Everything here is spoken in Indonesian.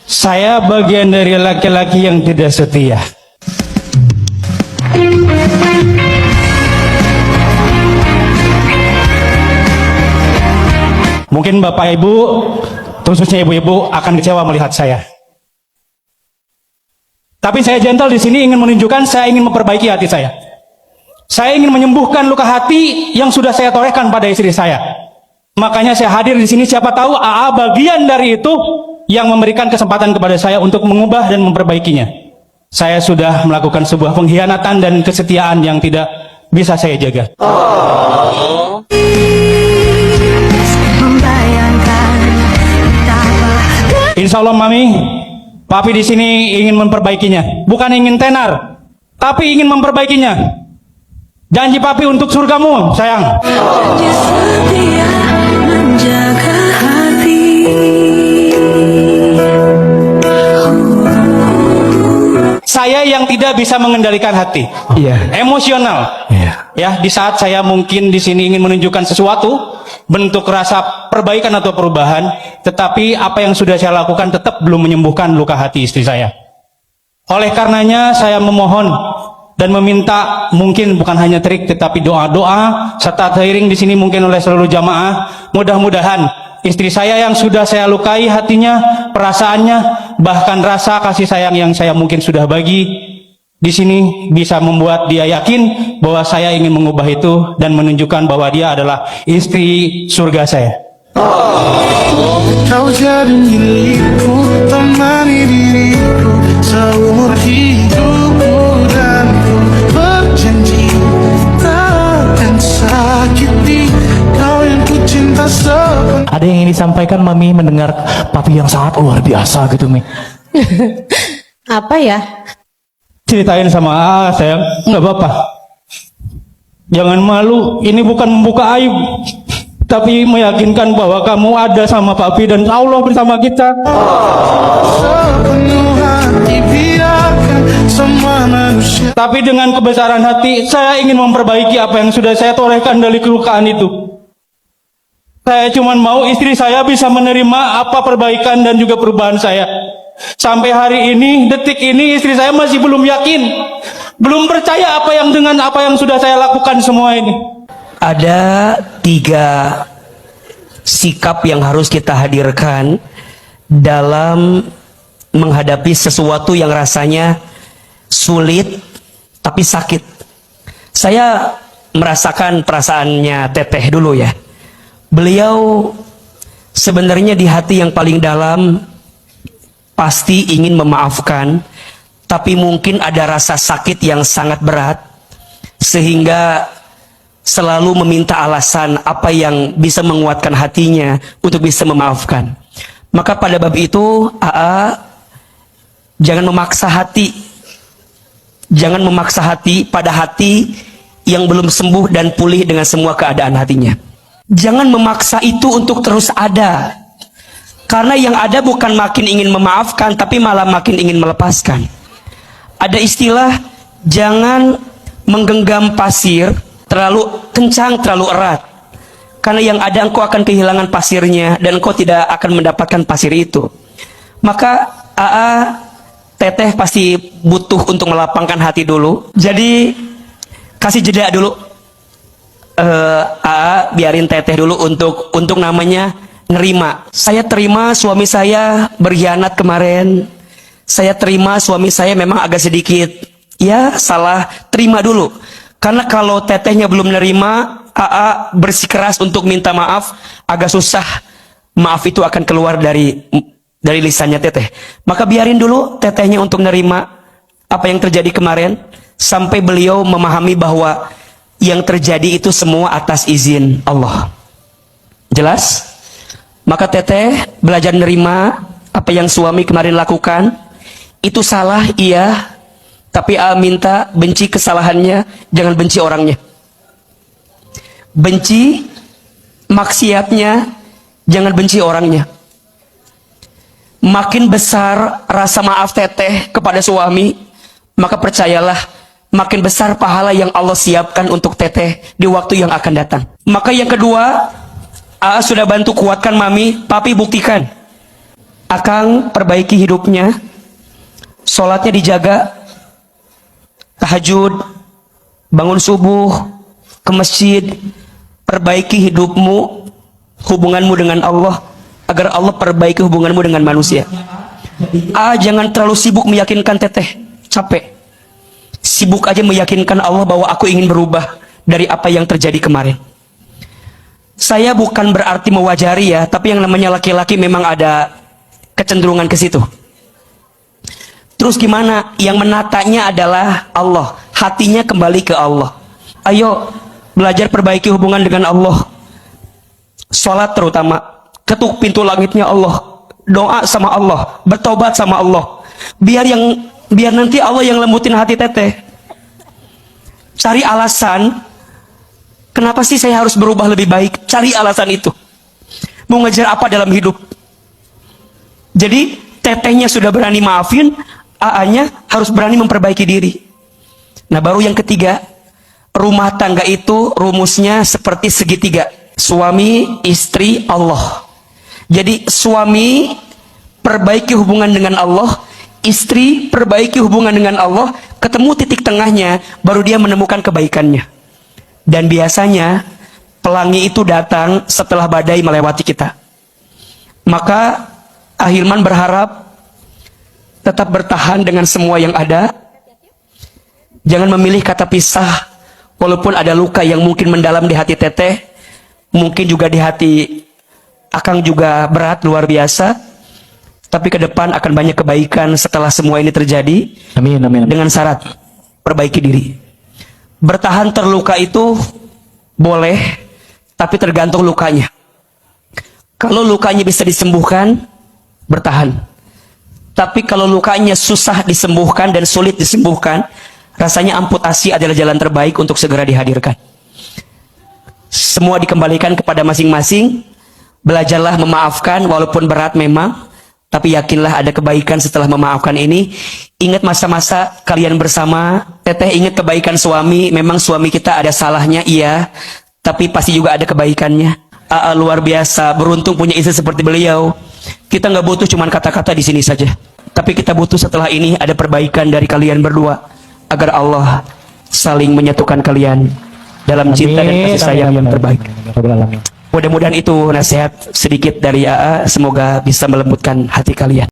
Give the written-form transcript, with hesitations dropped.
Saya bagian dari laki-laki yang tidak setia. Mungkin Bapak Ibu, khususnya ibu-ibu, akan kecewa melihat saya. Tapi saya gentle di sini ingin menunjukkan saya ingin memperbaiki hati saya. Saya ingin menyembuhkan luka hati yang sudah saya torehkan pada istri saya. Makanya saya hadir di sini, siapa tahu AA bagian dari itu yang memberikan kesempatan kepada saya untuk mengubah dan memperbaikinya. Saya sudah melakukan sebuah pengkhianatan dan kesetiaan yang tidak bisa saya jaga. Insya Allah Mami, Papi di sini ingin memperbaikinya, bukan ingin tenar, tapi ingin memperbaikinya. Janji Papi untuk surgamu, sayang. Janji setia menjaga hati. Saya yang tidak bisa mengendalikan hati, emosional. Ya, di saat saya mungkin di sini ingin menunjukkan sesuatu, bentuk rasa perbaikan atau perubahan, tetapi apa yang sudah saya lakukan tetap belum menyembuhkan luka hati istri saya. Oleh karenanya saya memohon dan meminta, mungkin bukan hanya trik tetapi doa-doa serta tairing di sini mungkin oleh seluruh jamaah. Mudah-mudahan istri saya yang sudah saya lukai hatinya, perasaannya, bahkan rasa kasih sayang yang saya mungkin sudah bagi di sini bisa membuat dia yakin bahwa saya ingin mengubah itu dan menunjukkan bahwa dia adalah istri surga saya. Kau jadi milikku, temani diriku seumur hidupku, dan ku berjanji takkan sakiti kau yang ku cinta sepenuhnya. Ada yang ingin disampaikan Mami mendengar Papi yang sangat luar biasa gitu Mi? Apa ya? Ceritain sama AA, sayang, nggak apa-apa. Jangan malu, ini bukan membuka aib, tapi meyakinkan bahwa kamu ada sama Papi dan Allah bersama kita. Sepenuh hati biarkan semua manusia. Tapi dengan kebesaran hati, saya ingin memperbaiki apa yang sudah saya torehkan dari kelukaan itu. Saya cuma mau istri saya bisa menerima apa perbaikan dan juga perubahan saya. Sampai hari ini, detik ini, istri saya masih belum yakin, belum percaya dengan apa yang sudah saya lakukan semua ini. Ada 3 sikap yang harus kita hadirkan dalam menghadapi sesuatu yang rasanya sulit tapi sakit. Saya merasakan perasaannya Teteh dulu ya. Beliau sebenarnya di hati yang paling dalam pasti ingin memaafkan, tapi mungkin ada rasa sakit yang sangat berat sehingga selalu meminta alasan apa yang bisa menguatkan hatinya untuk bisa memaafkan. Maka pada bab itu AA jangan memaksa hati. Jangan memaksa hati pada hati yang belum sembuh dan pulih dengan semua keadaan hatinya. Jangan memaksa itu untuk terus ada. Karena yang ada bukan makin ingin memaafkan, tapi malah makin ingin melepaskan. Ada istilah, jangan menggenggam pasir terlalu kencang, terlalu erat. Karena yang ada engkau akan kehilangan pasirnya, dan engkau tidak akan mendapatkan pasir itu. Maka AA, Teteh pasti butuh untuk melapangkan hati dulu. Jadi, kasih jeda dulu. AA, biarin Teteh dulu untuk namanya nerima. Saya terima suami saya berkhianat kemarin. Saya terima suami saya memang agak sedikit ya salah, terima dulu. Karena kalau Tetehnya belum nerima, AA bersikeras untuk minta maaf, agak susah. Maaf itu akan keluar dari lisannya Teteh. Maka biarin dulu Tetehnya untuk nerima apa yang terjadi kemarin sampai beliau memahami bahwa yang terjadi itu semua atas izin Allah. Jelas? Maka Teteh belajar nerima apa yang suami kemarin lakukan. Itu salah, iya. Tapi AA minta benci kesalahannya, jangan benci orangnya. Benci maksiatnya, jangan benci orangnya. Makin besar rasa maaf Teteh kepada suami, maka percayalah makin besar pahala yang Allah siapkan untuk Teteh di waktu yang akan datang. Maka yang kedua, AA sudah bantu kuatkan Mami, Papi buktikan. Akang perbaiki hidupnya, sholatnya dijaga, tahajud, bangun subuh, ke masjid, perbaiki hidupmu, hubunganmu dengan Allah, agar Allah perbaiki hubunganmu dengan manusia. Jangan terlalu sibuk meyakinkan teteh, capek. Sibuk aja meyakinkan Allah bahwa aku ingin berubah dari apa yang terjadi kemarin. Saya bukan berarti mewajari ya, tapi yang namanya laki-laki memang ada kecenderungan ke situ. Terus gimana? Yang menatanya adalah Allah, hatinya kembali ke Allah. Ayo belajar perbaiki hubungan dengan Allah. Sholat terutama, ketuk pintu langitnya Allah, doa sama Allah, bertobat sama Allah. Biar nanti Allah yang lembutin hati teteh. Cari alasan, kenapa sih saya harus berubah lebih baik? Cari alasan itu. Mau ngejar apa dalam hidup? Jadi tetehnya sudah berani maafin, AA-nya harus berani memperbaiki diri. Nah baru yang ketiga, rumah tangga itu rumusnya seperti segitiga. Suami, istri, Allah. Jadi suami perbaiki hubungan dengan Allah, istri perbaiki hubungan dengan Allah, ketemu titik tengahnya, baru dia menemukan kebaikannya. Dan biasanya pelangi itu datang setelah badai melewati kita. Maka Ahilman berharap tetap bertahan dengan semua yang ada. Jangan memilih kata pisah, walaupun ada luka yang mungkin mendalam di hati teteh, mungkin juga di hati akang juga berat luar biasa. Tapi ke depan akan banyak kebaikan setelah semua ini terjadi. Amin, amin, amin. Dengan syarat perbaiki diri. Bertahan terluka itu boleh, tapi tergantung lukanya. Kalau lukanya bisa disembuhkan, bertahan. Tapi kalau lukanya susah disembuhkan dan sulit disembuhkan, rasanya amputasi adalah jalan terbaik untuk segera dihadirkan. Semua dikembalikan kepada masing-masing. Belajarlah memaafkan walaupun berat memang, tapi yakinlah ada kebaikan setelah memaafkan ini. Ingat masa-masa kalian bersama. Teteh ingat kebaikan suami. Memang suami kita ada salahnya, iya, tapi pasti juga ada kebaikannya. Luar biasa, beruntung punya istri seperti beliau. Kita nggak butuh cuman kata-kata di sini saja, tapi kita butuh setelah ini ada perbaikan dari kalian berdua, agar Allah saling menyatukan kalian dalam cinta dan kasih sayang yang terbaik. Mudah-mudahan itu nasihat sedikit dari AA, semoga bisa melembutkan hati kalian.